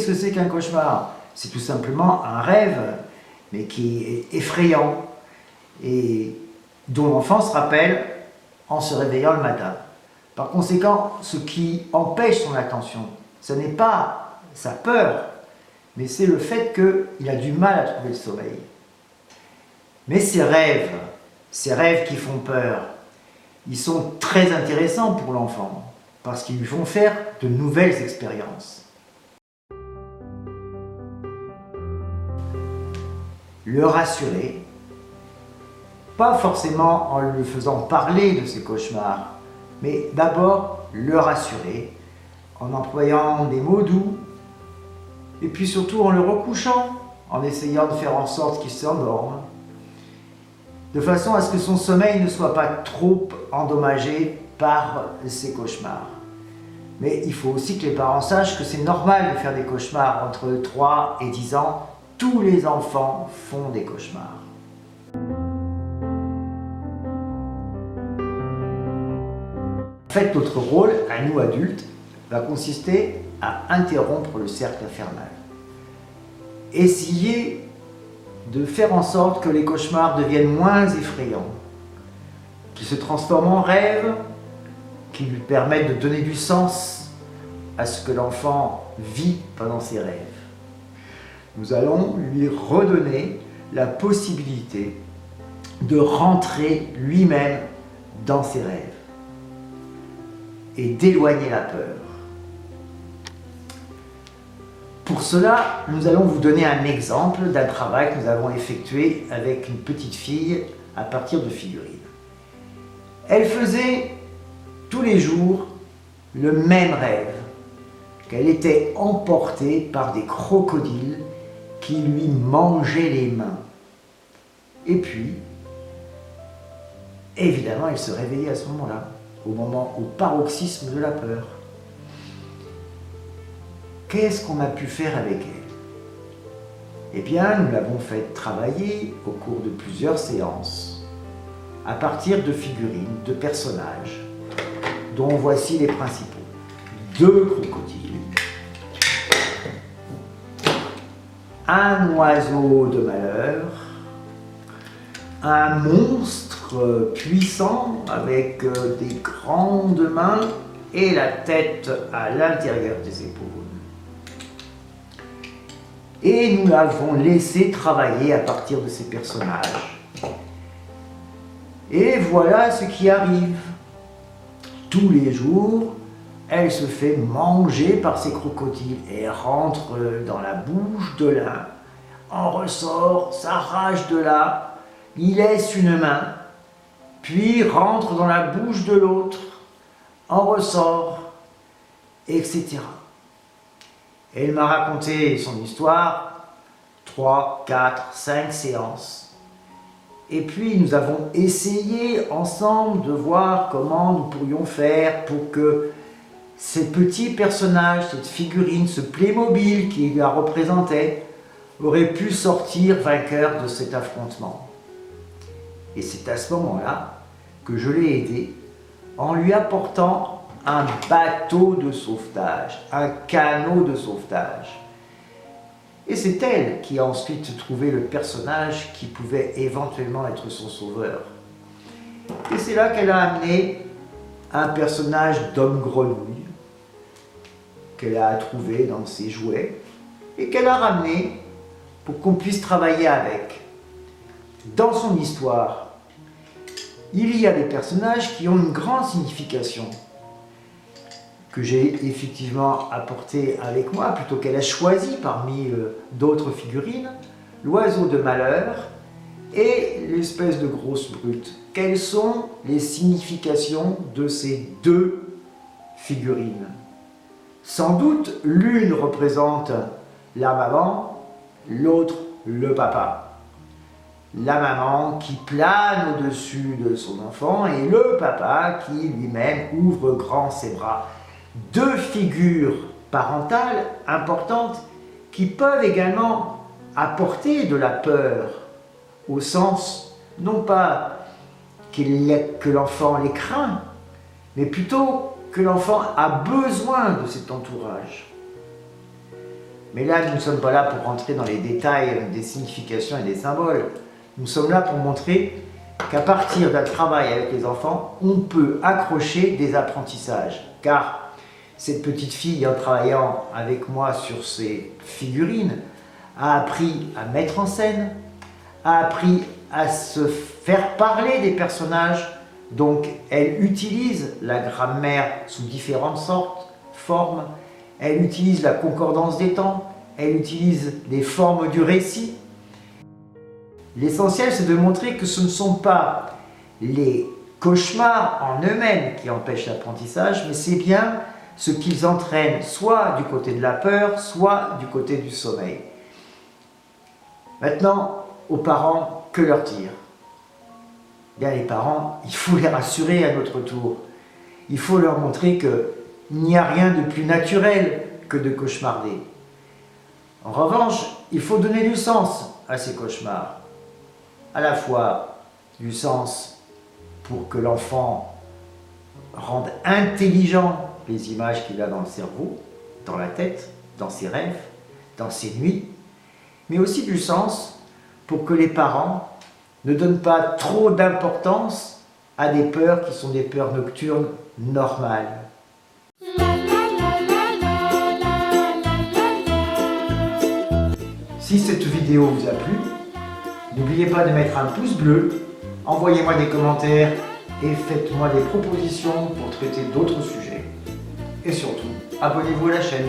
qu'est-ce que c'est qu'un cauchemar? C'est tout simplement un rêve, mais qui est effrayant et dont l'enfant se rappelle en se réveillant le matin. Par conséquent, ce qui empêche son attention, ce n'est pas sa peur, mais c'est le fait qu'il a du mal à trouver le sommeil. Mais ces rêves qui font peur, ils sont très intéressants pour l'enfant, parce qu'ils lui font faire de nouvelles expériences. Le rassurer, pas forcément en lui faisant parler de ses cauchemars, mais d'abord le rassurer en employant des mots doux et puis surtout en le recouchant, en essayant de faire en sorte qu'il s'endorme, de façon à ce que son sommeil ne soit pas trop endommagé par ses cauchemars. Mais il faut aussi que les parents sachent que c'est normal de faire des cauchemars entre 3 et 10 ans. Tous les enfants font des cauchemars. En fait, notre rôle, à nous adultes, va consister à interrompre le cercle infernal. Essayer de faire en sorte que les cauchemars deviennent moins effrayants, qu'ils se transforment en rêves, qui lui permettent de donner du sens à ce que l'enfant vit pendant ses rêves. Nous allons lui redonner la possibilité de rentrer lui-même dans ses rêves et d'éloigner la peur. Pour cela, nous allons vous donner un exemple d'un travail que nous avons effectué avec une petite fille à partir de figurines. Elle faisait tous les jours le même rêve, qu'elle était emportée par des crocodiles qui lui mangeaient les mains. Et puis, évidemment, elle se réveillait à ce moment-là, au paroxysme de la peur. Qu'est-ce qu'on a pu faire avec elle? Eh bien, nous l'avons fait travailler au cours de plusieurs séances, à partir de figurines, de personnages, dont voici les principaux. 2 crocodiles, un oiseau de malheur, un monstre puissant avec des grandes mains et la tête à l'intérieur des épaules. Et nous l'avons laissé travailler à partir de ces personnages. Et voilà ce qui arrive. Tous les jours, elle se fait manger par ces crocodiles et rentre dans la bouche de l'un, en ressort, s'arrache de là, y laisse une main, puis rentre dans la bouche de l'autre, en ressort, etc. Elle m'a raconté son histoire, 3, 4, 5 séances. Et puis nous avons essayé ensemble de voir comment nous pourrions faire pour que ces petits personnages, cette figurine, ce Playmobil qui la représentait, aurait pu sortir vainqueur de cet affrontement. Et c'est à ce moment-là que je l'ai aidé en lui apportant un bateau de sauvetage, un canot de sauvetage. Et c'est elle qui a ensuite trouvé le personnage qui pouvait éventuellement être son sauveur. Et c'est là qu'elle a amené un personnage d'homme-grenouille qu'elle a trouvé dans ses jouets et qu'elle a ramené pour qu'on puisse travailler avec. Dans son histoire, il y a des personnages qui ont une grande signification que j'ai effectivement apporté avec moi, plutôt qu'elle a choisi parmi d'autres figurines, l'oiseau de malheur et l'espèce de grosse brute. Quelles sont les significations de ces 2 figurines? Sans doute, l'une représente la maman, l'autre le papa. La maman qui plane au-dessus de son enfant et le papa qui lui-même ouvre grand ses bras. 2 figures parentales importantes qui peuvent également apporter de la peur, au sens non pas que l'enfant les craint, mais plutôt que l'enfant a besoin de cet entourage. Mais là, nous ne sommes pas là pour rentrer dans les détails des significations et des symboles. Nous sommes là pour montrer qu'à partir d'un travail avec les enfants, on peut accrocher des apprentissages. Car cette petite fille, en travaillant avec moi sur ces figurines, a appris à mettre en scène, a appris à se faire parler des personnages. Donc elle utilise la grammaire sous différentes formes, elle utilise la concordance des temps, elle utilise les formes du récit. L'essentiel, c'est de montrer que ce ne sont pas les cauchemars en eux-mêmes qui empêchent l'apprentissage, mais c'est bien ce qu'ils entraînent soit du côté de la peur, soit du côté du sommeil. Maintenant, aux parents, que leur dire? Bien, les parents, il faut les rassurer à notre tour. Il faut leur montrer qu'il n'y a rien de plus naturel que de cauchemarder. En revanche, il faut donner du sens à ces cauchemars. À la fois du sens pour que l'enfant rende intelligent les images qu'il a dans le cerveau, dans la tête, dans ses rêves, dans ses nuits, mais aussi du sens pour que les parents ne donnent pas trop d'importance à des peurs qui sont des peurs nocturnes normales. Si cette vidéo vous a plu, n'oubliez pas de mettre un pouce bleu, envoyez-moi des commentaires et faites-moi des propositions pour traiter d'autres sujets. Et surtout, abonnez-vous à la chaîne.